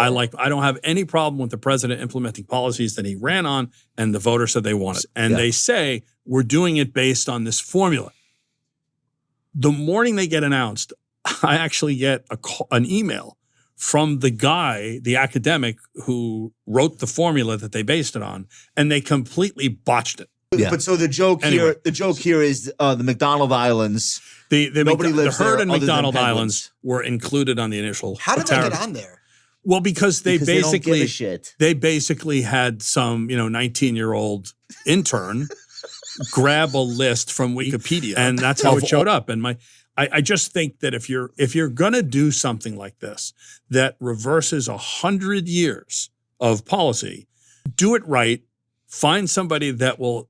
I don't have any problem with the president implementing policies that he ran on and the voters said they wanted. And they say, we're doing it based on this formula. The morning they get announced, I actually get an email from the guy, the academic who wrote the formula that they based it on, and they completely botched it. Yeah. But so the joke here is the McDonald Islands. The Heard and McDonald Islands were included on the initial. How did they get on there? Well, because they basically don't give a shit. They basically had some 19-year-old intern grab a list from Wikipedia, and that's how it showed up. And I just think that if you're gonna do something like this that reverses 100 years of policy, do it right. Find somebody that will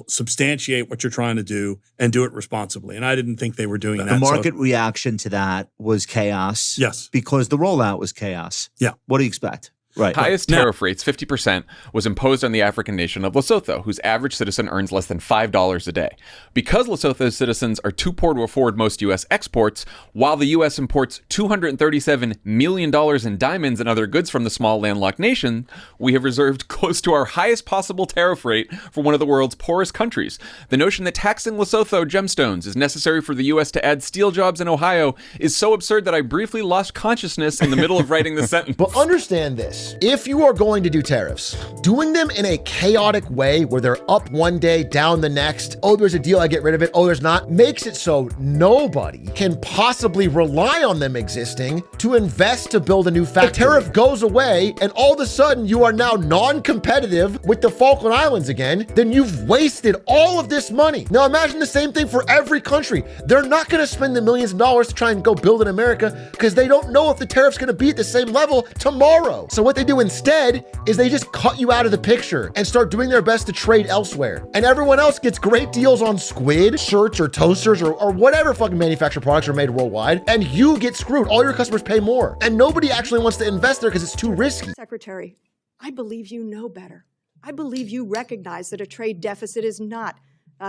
substantiate what you're trying to do and do it responsibly. And I didn't think they were doing that. The market reaction to that was chaos. Yes. Because the rollout was chaos. Yeah. What do you expect? Right. Highest tariff rates, 50%, was imposed on the African nation of Lesotho, whose average citizen earns less than $5 a day. Because Lesotho's citizens are too poor to afford most U.S. exports, while the U.S. imports $237 million in diamonds and other goods from the small landlocked nation, we have reserved close to our highest possible tariff rate for one of the world's poorest countries. The notion that taxing Lesotho gemstones is necessary for the U.S. to add steel jobs in Ohio is so absurd that I briefly lost consciousness in the middle of writing the sentence. But understand this. If you are going to do tariffs, doing them in a chaotic way where they're up one day, down the next, oh, there's a deal, I get rid of it, oh, there's not, makes it so nobody can possibly rely on them existing to invest to build a new factory. The tariff goes away, and all of a sudden you are now non-competitive with the Falkland Islands again, then you've wasted all of this money. Now imagine the same thing for every country. They're not gonna spend the millions of dollars to try and go build in America because they don't know if the tariff's gonna be at the same level tomorrow. So what they do instead is they just cut you out of the picture and start doing their best to trade elsewhere. And everyone else gets great deals on squid, shirts, or toasters, or whatever fucking manufactured products are made worldwide, and you get screwed. All your customers pay more. And nobody actually wants to invest there because it's too risky. Secretary, I believe you know better. I believe you recognize that a trade deficit is not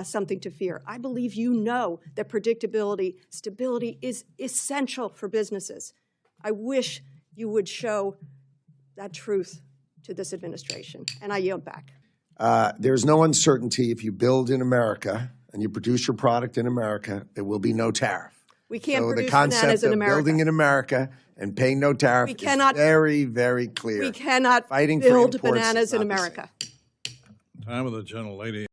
something to fear. I believe you know that predictability, stability is essential for businesses. I wish you would show that truth to this administration. And I yield back. There's no uncertainty. If you build in America and you produce your product in America, there will be no tariff. We can't so produce the concept bananas in of America. building in America and paying no tariff We cannot, is very, very clear. We cannot Fighting build for imports bananas is in not the America. Time of the gentlelady.